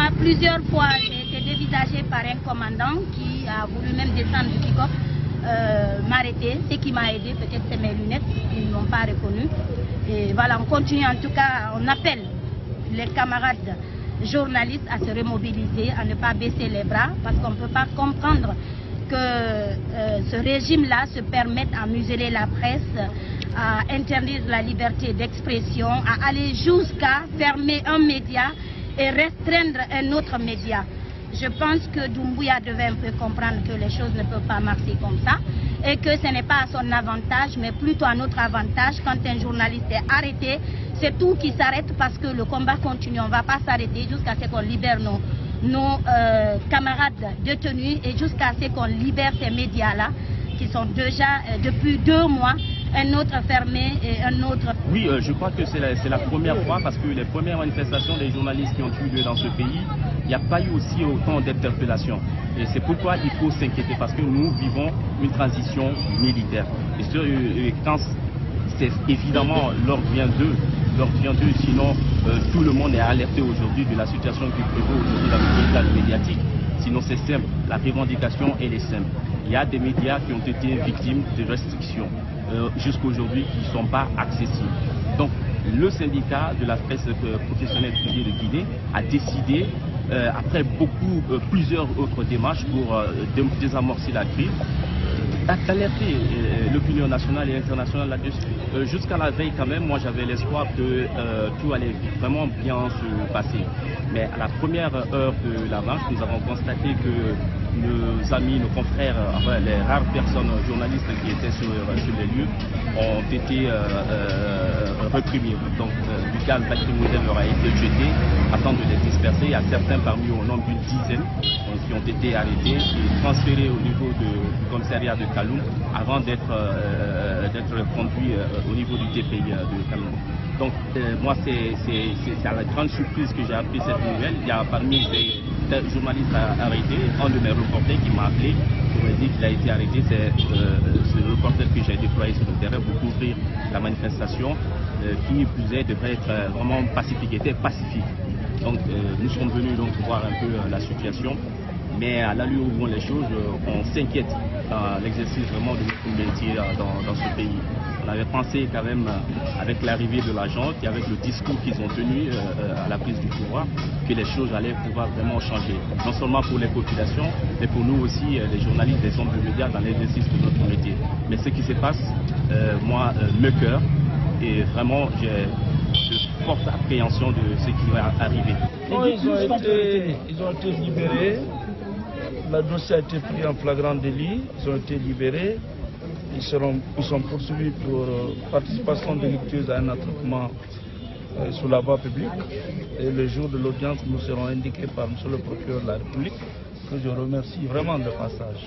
Moi, plusieurs fois, j'ai été dévisagée par un commandant qui a voulu même descendre du pick-up, m'arrêter. Ce qui m'a aidé, peut-être c'est mes lunettes, ils ne m'ont pas reconnu. Et voilà, on continue en tout cas, on appelle les camarades journalistes à se remobiliser, à ne pas baisser les bras, parce qu'on ne peut pas comprendre que ce régime-là se permette à museler la presse, à interdire la liberté d'expression, à aller jusqu'à fermer un média et restreindre un autre média. Je pense que Doumbouya devait un peu comprendre que les choses ne peuvent pas marcher comme ça et que ce n'est pas à son avantage, mais plutôt à notre avantage. Quand un journaliste est arrêté, c'est tout qui s'arrête parce que le combat continue. On ne va pas s'arrêter jusqu'à ce qu'on libère nos camarades détenus et jusqu'à ce qu'on libère ces médias-là qui sont déjà depuis 2 mois, un autre fermé et un autre... Oui, je crois que c'est la première fois parce que les premières manifestations des journalistes qui ont eu lieu dans ce pays, il n'y a pas eu aussi autant d'interpellations. Et c'est pourquoi il faut s'inquiéter parce que nous vivons une transition militaire. Et quand c'est évidemment l'ordre vient d'eux, sinon tout le monde est alerté aujourd'hui de la situation qui prévaut aujourd'hui dans le paysage médiatique. Sinon c'est simple, la revendication elle est simple. Il y a des médias qui ont été victimes de restrictions jusqu'à aujourd'hui qui ne sont pas accessibles. Donc le syndicat de la presse professionnelle privée de Guinée a décidé, après plusieurs autres démarches pour désamorcer la crise, d'alerter l'opinion nationale et internationale là-dessus. Jusqu'à la veille quand même, moi j'avais l'espoir que tout allait vraiment bien se passer. Mais à la première heure de la marche, nous avons constaté que nos amis, nos confrères, enfin, les rares personnes journalistes qui étaient sur les lieux ont été reprimés. Donc du gaz lacrymogène leur a été jeté afin de les disperser. Il y a certains parmi eux, au nombre d'une dizaine, qui ont été arrêtés et transférés au niveau du commissariat de Kaloum avant d'être conduits au niveau du TPI de Kaloum. Donc moi c'est à la grande surprise que j'ai appris cette nouvelle. Il y a parmi ces journalistes arrêtés un de mes reporters qui m'a appelé pour me dire qu'il a été arrêté. C'est ce reporter que j'ai déployé sur le terrain pour couvrir la manifestation qui plus est devrait être vraiment pacifique, était pacifique. Donc nous sommes venus donc voir un peu la situation. Mais à l'allure où vont les choses, on s'inquiète dans l'exercice vraiment de notre métier dans ce pays. On avait pensé quand même, avec l'arrivée de la junte et avec le discours qu'ils ont tenu à la prise du pouvoir, que les choses allaient pouvoir vraiment changer. Non seulement pour les populations, mais pour nous aussi, les journalistes, les hommes de médias dans l'exercice de notre métier. Mais ce qui se passe, moi, me cœur, et vraiment, j'ai de fortes appréhensions de ce qui va arriver. Non, ils ont été libérés. Le dossier a été pris en flagrant délit, ils ont été libérés, ils sont poursuivis pour participation délictueuse à un attroupement sur la voie publique. Et le jour de l'audience, nous serons indiqués par M. le procureur de la République, que je remercie vraiment de passage.